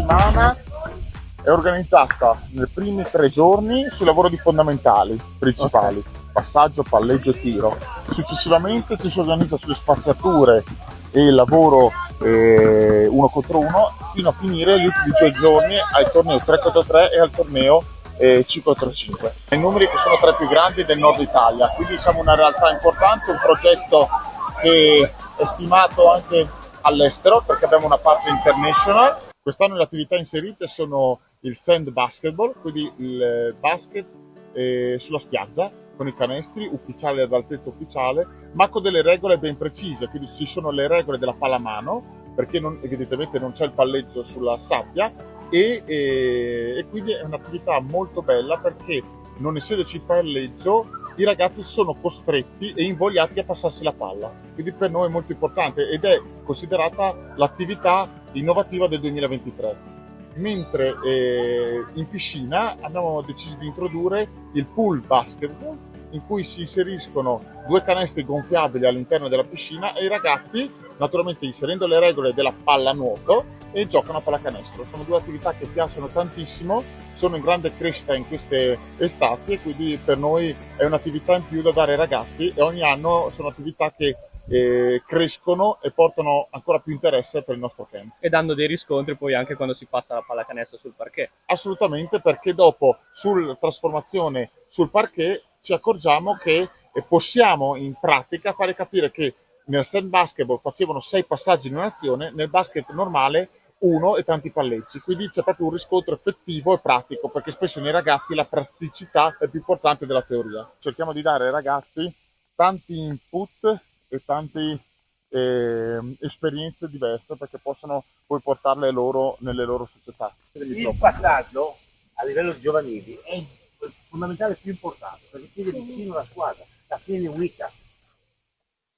settimana è organizzata nei primi 3 giorni sul lavoro di fondamentali principali, passaggio, palleggio e tiro. Successivamente ci si organizza sulle spaziature e il lavoro 1 contro 1 fino a finire gli ultimi 2 giorni al torneo 3 contro 3 e al torneo 5 contro 5. I numeri che sono tra i più grandi del nord Italia, quindi siamo una realtà importante, un progetto che è stimato anche all'estero perché abbiamo una parte international. Quest'anno le attività inserite sono il sand basketball, quindi il basket sulla spiaggia con i canestri ufficiali ad altezza ufficiale, ma con delle regole ben precise, quindi ci sono le regole della pallamano perché evidentemente non c'è il palleggio sulla sabbia e quindi è un'attività molto bella perché non essendoci il palleggio i ragazzi sono costretti e invogliati a passarsi la palla, quindi per noi è molto importante ed è considerata l'attività innovativa del 2023. Mentre in piscina abbiamo deciso di introdurre il pool basketball, in cui si inseriscono 2 canestri gonfiabili all'interno della piscina e i ragazzi, naturalmente inserendo le regole della pallanuoto, e giocano a pallacanestro. Sono 2 attività che piacciono tantissimo, sono in grande crescita in queste estati e quindi per noi è un'attività in più da dare ai ragazzi e ogni anno sono attività che crescono e portano ancora più interesse per il nostro camp. E dando dei riscontri poi anche quando si passa la pallacanestro sul parquet. Assolutamente, perché dopo sulla trasformazione sul parquet ci accorgiamo che possiamo in pratica fare capire che nel sand basketball facevano 6 passaggi in un'azione, nel basket normale 1 e tanti palleggi, quindi c'è proprio un riscontro effettivo e pratico, perché spesso nei ragazzi la praticità è più importante della teoria. Cerchiamo di dare ai ragazzi tanti input e tante esperienze diverse perché possano poi portarle loro nelle loro società. Il passaggio a livello giovanili è il fondamentale più importante perché tiene vicino la squadra, la tiene unita.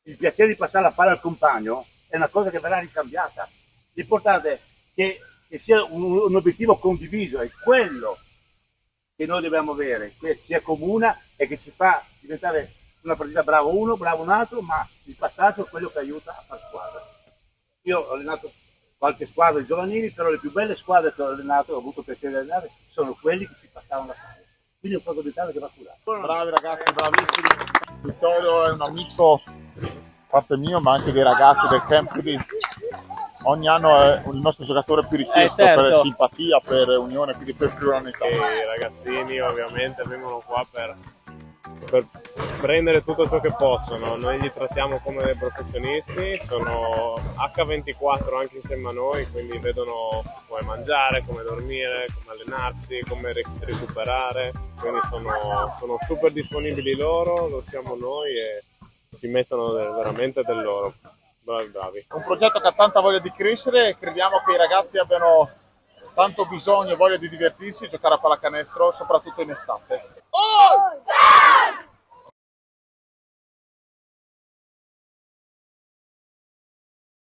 Il piacere di passare la palla al compagno è una cosa che verrà ricambiata. L'importante è che sia un obiettivo condiviso, è quello che noi dobbiamo avere, che ci accomuna e che ci fa diventare una partita bravo uno, bravo un altro, ma il passaggio è quello che aiuta a fare squadra. Io ho allenato qualche squadra di giovanili, però le più belle squadre che ho allenato, ho avuto piacere di allenare, sono quelli che si passavano la palla. Quindi è un fondamentale che va curato. Bravi ragazzi, bravissimi. Vittorio è un amico, parte mio, ma anche dei ragazzi del camp, quindi ogni anno è il nostro giocatore più richiesto per simpatia, per unione, quindi per pluralità. I ragazzini ovviamente vengono qua per prendere tutto ciò che possono, noi li trattiamo come dei professionisti, sono H24 anche insieme a noi, quindi vedono come mangiare, come dormire, come allenarsi, come recuperare, quindi sono super disponibili loro, lo siamo noi e ci mettono veramente del loro. Bravi. È un progetto che ha tanta voglia di crescere e crediamo che i ragazzi abbiano tanto bisogno e voglia di divertirsi e giocare a pallacanestro, soprattutto in estate.